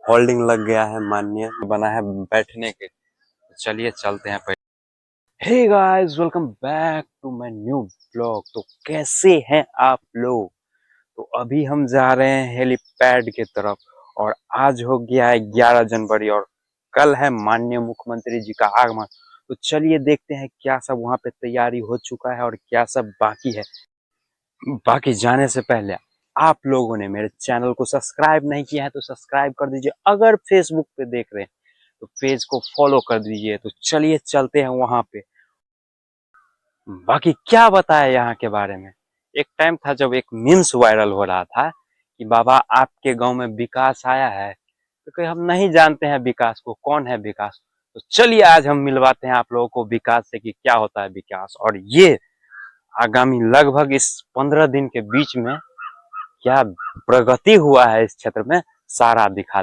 Holding लग गया है, माननीय बना है बैठने के। चलिए चलते हैं पहले। Hey guys, welcome back to my new blog. तो कैसे हैं आप लोग? तो अभी हम जा रहे हैं हेलीपैड की तरफ और आज हो गया है 11 जनवरी और कल है माननीय मुख्यमंत्री जी का आगमन। तो चलिए देखते हैं क्या सब वहां पे तैयारी हो चुका है और क्या सब बाकी है। बाकी जाने से पहले आप लोगों ने मेरे चैनल को सब्सक्राइब नहीं किया है तो सब्सक्राइब कर दीजिए। अगर फेसबुक पे देख रहे हैं तो पेज को फॉलो कर दीजिए। तो चलिए चलते हैं वहां पे। बाकी क्या बताया यहाँ के बारे में। एक टाइम था जब एक मीम्स वायरल हो रहा था कि बाबा आपके गांव में विकास आया है, तो कहीं हम नहीं जानते हैं विकास को, कौन है विकास। तो चलिए आज हम मिलवाते हैं आप लोगों को विकास से कि क्या होता है विकास, और ये आगामी लगभग इस 15 दिन के बीच में क्या प्रगति हुआ है इस क्षेत्र में सारा दिखा।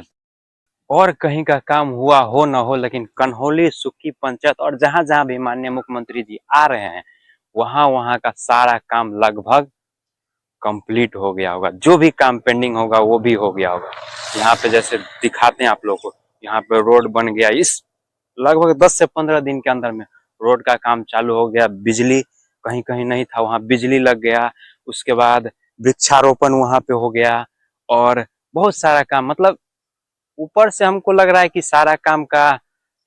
और कहीं का काम हुआ हो न हो, लेकिन कन्हौली, सुक्की पंचायत और जहां जहां भी माननीय मुख्यमंत्री जी आ रहे हैं वहां वहां का सारा काम लगभग कंप्लीट हो गया होगा। जो भी काम पेंडिंग होगा वो भी हो गया होगा। यहाँ पे जैसे दिखाते हैं आप लोगों को, यहाँ पे रोड बन गया इस लगभग 10 से 15 दिन के अंदर में। रोड का काम चालू हो गया। बिजली कहीं कहीं नहीं था, वहां बिजली लग गया। उसके बाद वृक्षारोपण वहां पे हो गया और बहुत सारा काम, मतलब ऊपर से हमको लग रहा है कि सारा काम का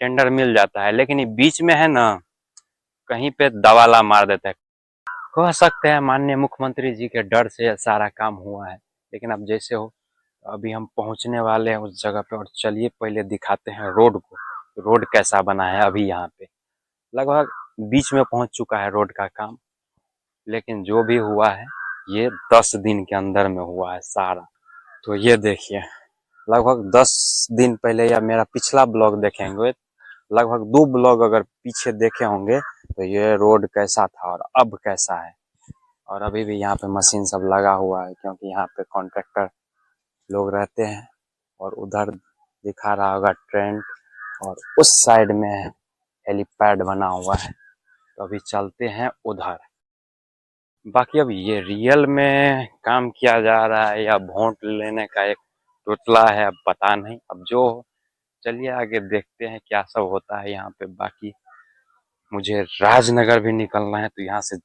टेंडर मिल जाता है, लेकिन ये बीच में है ना, कहीं पे दवाला मार देता है। कह सकते हैं माननीय मुख्यमंत्री जी के डर से सारा काम हुआ है। लेकिन अब जैसे हो, अभी हम पहुंचने वाले हैं उस जगह पे और चलिए पहले दिखाते हैं रोड को। रोड कैसा बना है अभी यहाँ पे। लगभग बीच में पहुंच चुका है रोड का काम, लेकिन जो भी हुआ है ये 10 दिन के अंदर में हुआ है सारा। तो ये देखिए, लगभग 10 दिन पहले या मेरा पिछला ब्लॉग देखेंगे, लगभग 2 ब्लॉग अगर पीछे देखे होंगे, तो ये रोड कैसा था और अब कैसा है। और अभी भी यहाँ पे मशीन सब लगा हुआ है क्योंकि यहाँ पे कॉन्ट्रैक्टर लोग रहते हैं। और उधर दिखा रहा होगा ट्रेंड, और उस साइड में हेलीपैड बना हुआ है। तो अभी चलते हैं उधर। बाकी अब ये रियल में काम किया जा रहा है या वोट लेने का एक टोटला है, अब पता नहीं। अब जो चलिए आगे देखते हैं क्या सब होता है यहाँ पे। बाकी मुझे राजनगर भी निकलना है, तो यहाँ से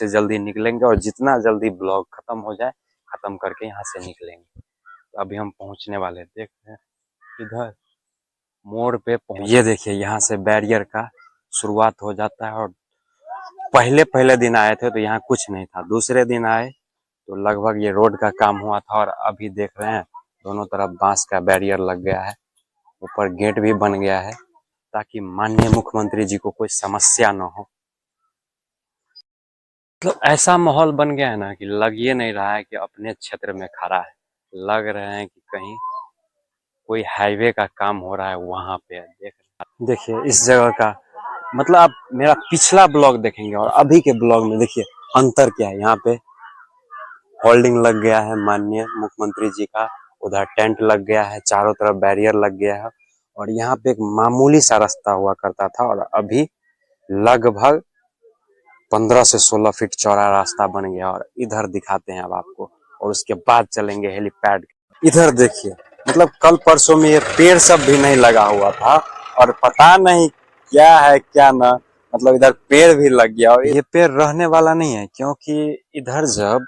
जल्दी निकलेंगे और जितना जल्दी ब्लॉग खत्म हो जाए, खत्म करके यहाँ से निकलेंगे। तो अभी हम पहुंचने वाले हैं, देखते हैं इधर मोड़ पे पहुंच। ये देखिए यहाँ से बैरियर का शुरुआत हो जाता है। और पहले पहले दिन आए थे तो यहाँ कुछ नहीं था, दूसरे दिन आए तो लगभग ये रोड का काम हुआ था। और अभी देख रहे हैं दोनों तरफ बांस का बैरियर लग गया है, ऊपर गेट भी बन गया है ताकि माननीय मुख्यमंत्री जी को कोई समस्या न हो। मतलब ऐसा माहौल बन गया है ना कि लग ये नहीं रहा है कि अपने क्षेत्र में खड़ा है, लग रहे हैं कि कहीं कोई हाईवे का काम हो रहा है वहां पे। देखिए इस जगह का मतलब, आप मेरा पिछला ब्लॉग देखेंगे और अभी के ब्लॉग में देखिए अंतर क्या है। यहाँ पे होल्डिंग लग गया है माननीय मुख्यमंत्री जी का, उधर टेंट लग गया है, चारों तरफ बैरियर लग गया है। और यहाँ पे एक मामूली सा रास्ता हुआ करता था और अभी लगभग 15 से 16 फीट चौड़ा रास्ता बन गया। और इधर दिखाते हैं अब आपको, और उसके बाद चलेंगे हेलीपैड। इधर देखिए, मतलब कल परसों में ये पेड़ सब भी नहीं लगा हुआ था और पता नहीं क्या है क्या ना, मतलब इधर पेड़ भी लग गया। और ये पेड़ रहने वाला नहीं है क्योंकि इधर जब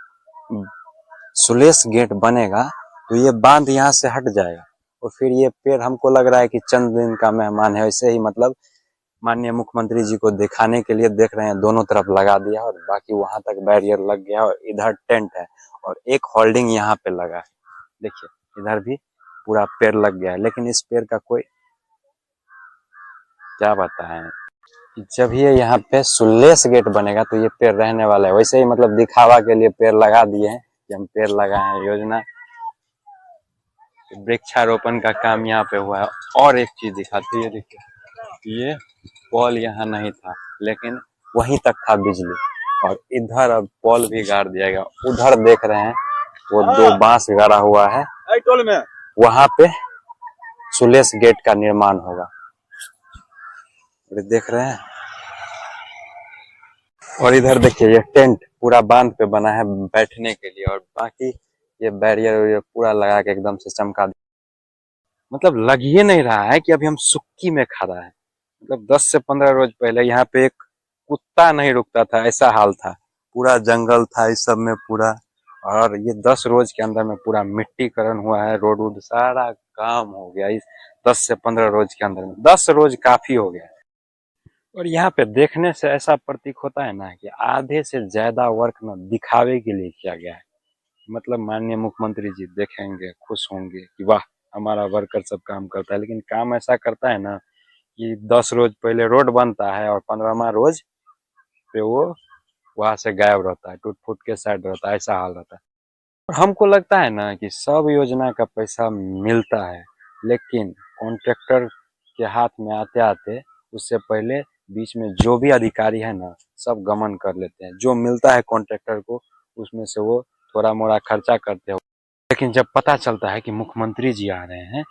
सुलेश गेट बनेगा तो ये बांध यहाँ से हट जाएगा और फिर ये पेड़ हमको लग रहा है कि चंद दिन का मेहमान है, वैसे ही मतलब माननीय मुख्यमंत्री जी को दिखाने के लिए देख रहे हैं दोनों तरफ लगा दिया और बाकी वहां तक बैरियर लग गया और इधर टेंट है और एक होल्डिंग यहाँ पे लगा है। देखिए इधर भी पूरा पेड़ लग गया है, लेकिन इस पेड़ का कोई क्या बताएं। जब ये यहाँ पे सुलेश गेट बनेगा तो ये पेड़ रहने वाला है, वैसे ही मतलब दिखावा के लिए पेड़ लगा दिए हैं कि हम पेड़ लगाए हैं योजना। वृक्षारोपण का काम यहाँ पे हुआ है। और एक चीज दिखाती है, देखिए ये पोल यहाँ नहीं था लेकिन वहीं तक था बिजली, और इधर अब पोल भी गाड़ दिया गया। उधर देख रहे हैं वो 2 बांस गाड़ा हुआ है, वहां पे सुलेश गेट का निर्माण होगा। देख रहे हैं, और इधर देखिए ये टेंट पूरा बांध पे बना है बैठने के लिए, और बाकी ये बैरियर पूरा लगा के एकदम से चमका दिया। मतलब लग ही नहीं रहा है कि अभी हम सुक्की में खा रहा है। मतलब 10 से 15 रोज पहले यहाँ पे एक कुत्ता नहीं रुकता था, ऐसा हाल था। पूरा जंगल था इस सब में पूरा। और ये 10 रोज के अंदर में पूरा मिट्टीकरण हुआ है, रोड वोड सारा काम हो गया इस 10 से 15 रोज के अंदर में। 10 रोज काफी हो गया। और यहाँ पे देखने से ऐसा प्रतीक होता है ना कि आधे से ज्यादा वर्क ना दिखावे के लिए किया गया है। मतलब माननीय मुख्यमंत्री जी देखेंगे, खुश होंगे कि वाह हमारा वर्कर सब काम करता है। लेकिन काम ऐसा करता है ना कि 10 रोज पहले रोड बनता है और 15वां रोज पे वो वहां से गायब रहता है, टूट फूट के साइड रहता है, ऐसा हाल रहता है। और हमको लगता है ना कि सब योजना का पैसा मिलता है, लेकिन कॉन्ट्रैक्टर के हाथ में आते आते उससे पहले बीच में जो भी अधिकारी है ना सब गमन कर लेते हैं। जो मिलता है कॉन्ट्रैक्टर को उसमें से वो थोड़ा मोड़ा खर्चा करते हैं। लेकिन जब पता चलता है कि मुख्यमंत्री जी आ रहे हैं,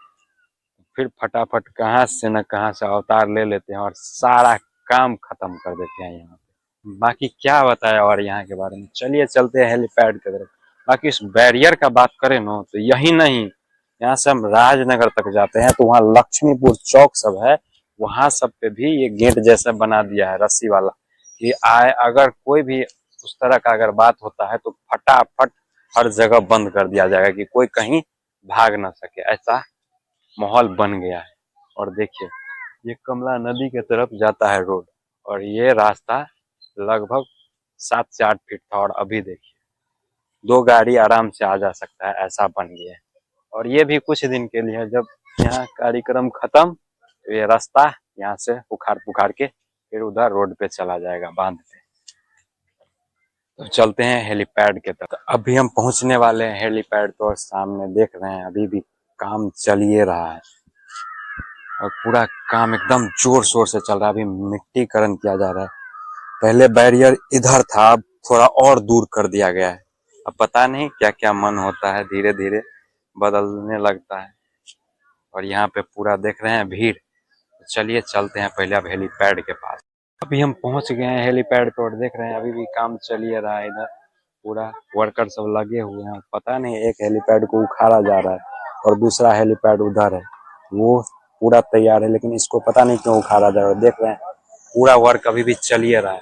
फिर फटाफट कहाँ से न कहाँ से अवतार ले लेते हैं और सारा काम खत्म कर देते हैं यहाँ पे। बाकी क्या बताया और यहाँ के बारे में, चलिए चलते हैं हेलीपैड की तरफ। बाकी इस बैरियर का बात करें ना तो यही नहीं, यहाँ से हम राजनगर तक जाते हैं तो वहाँ लक्ष्मीपुर चौक सब है, वहां सब पे भी ये गेट जैसा बना दिया है रस्सी वाला कि आए अगर कोई भी उस तरह का अगर बात होता है तो फटाफट हर जगह बंद कर दिया जाएगा कि कोई कहीं भाग ना सके, ऐसा माहौल बन गया है। और देखिए ये कमला नदी के तरफ जाता है रोड, और ये रास्ता लगभग 7 से 8 फीट था और अभी देखिए 2 गाड़ी आराम से आ जा सकता है, ऐसा बन गया है। और ये भी कुछ दिन के लिए, जब यहाँ कार्यक्रम खत्म तो ये रास्ता यहाँ से उखाड़ पुखाड़ के फिर उधर रोड पे चला जाएगा, बांध पे। तो चलते हैं हेलीपैड के तरफ। अभी हम पहुंचने वाले हैं हेलीपैड, तो सामने देख रहे हैं अभी भी काम चल ही रहा है और पूरा काम एकदम जोर शोर से चल रहा है। अभी मिट्टीकरण किया जा रहा है। पहले बैरियर इधर था, अब थोड़ा और दूर कर दिया गया है। अब पता नहीं क्या क्या मन होता है, धीरे धीरे बदलने लगता है। और यहाँ पे पूरा देख रहे हैं भीड़। तो चलिए चलते हैं पहले अब हेलीपैड के पास। अभी हम पहुंच गए हैं हेलीपैड पे और देख रहे हैं अभी भी काम चल ही रहा है। इधर पूरा वर्कर सब लगे हुए हैं। पता नहीं एक हेलीपैड को उखाड़ा जा रहा है और दूसरा हेलीपैड उधर है, वो पूरा तैयार है, लेकिन इसको पता नहीं क्यों उखाड़ा जा रहा है। देख रहे हैं पूरा वर्क अभी भी चल ही रहा है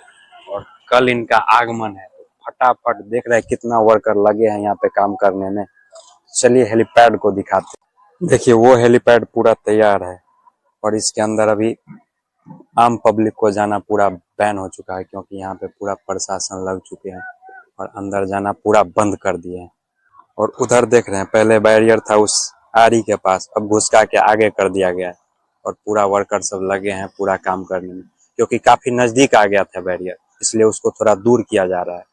और कल इनका आगमन है। तो फटाफट देख रहे हैं कितना वर्कर लगे हैं यहाँ पे काम करने में। चलिए हेलीपैड को दिखाते हैं। देखिए वो हेलीपैड पूरा तैयार है और इसके अंदर अभी आम पब्लिक को जाना पूरा बैन हो चुका है, क्योंकि यहाँ पे पूरा प्रशासन लग चुके हैं और अंदर जाना पूरा बंद कर दिए हैं। और उधर देख रहे हैं पहले बैरियर था उस आरी के पास, अब घुसका के आगे कर दिया गया है और पूरा वर्कर सब लगे हैं पूरा काम करने में, क्योंकि काफी नजदीक आ गया था बैरियर, इसलिए उसको थोड़ा दूर किया जा रहा है।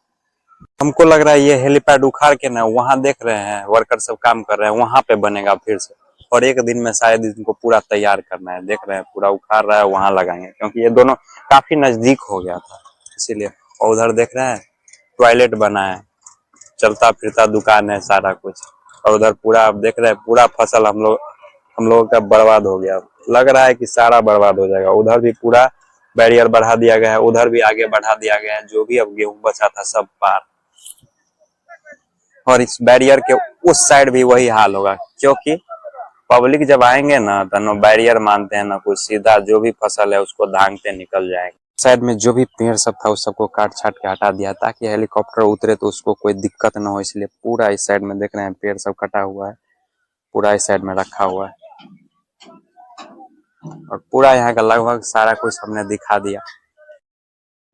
हमको लग रहा है ये हेलीपैड उखाड़ के ना वहाँ देख रहे हैं वर्कर सब काम कर रहे हैं, वहां पे बनेगा फिर से। और एक दिन में शायद इनको पूरा तैयार करना है। देख रहे हैं पूरा उखाड़ रहा है, वहां लगाएंगे, क्योंकि ये दोनों काफी नजदीक हो गया था इसीलिए। और उधर देख रहे हैं टॉयलेट बना है, चलता फिरता दुकान है सारा कुछ। और उधर पूरा आप देख रहे हैं पूरा फसल हम लोगों का बर्बाद हो गया, लग रहा है कि सारा बर्बाद हो जाएगा। उधर भी पूरा बैरियर बढ़ा दिया गया है, उधर भी आगे बढ़ा दिया गया है, जो भी अब गेहूं बचा था सब पार। और इस बैरियर के उस साइड भी वही हाल होगा, क्योंकि पब्लिक जब आएंगे ना तो न बैरियर मानते हैं ना कुछ, सीधा जो भी फसल है उसको धांगते निकल जाएंगे। साइड में जो भी पेड़ सब था उस सबको काट छाट के हटा दिया ताकि हेलीकॉप्टर उतरे तो उसको कोई दिक्कत ना हो, इसलिए पूरा इस साइड में देख रहे हैं पेड़ सब कटा हुआ है, पूरा इस साइड में रखा हुआ है। और पूरा यहाँ का लगभग सारा कुछ हमने दिखा दिया।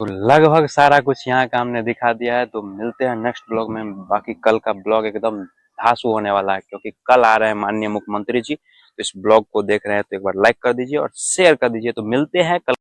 तो लगभग सारा कुछ यहाँ का हमने दिखा दिया है। तो मिलते हैं नेक्स्ट ब्लॉग में। बाकी कल का ब्लॉग एकदम धांसू होने वाला है, क्योंकि कल आ रहे हैं माननीय मुख्यमंत्री जी। तो इस ब्लॉग को देख रहे हैं तो एक बार लाइक कर दीजिए और शेयर कर दीजिए। तो मिलते हैं कल।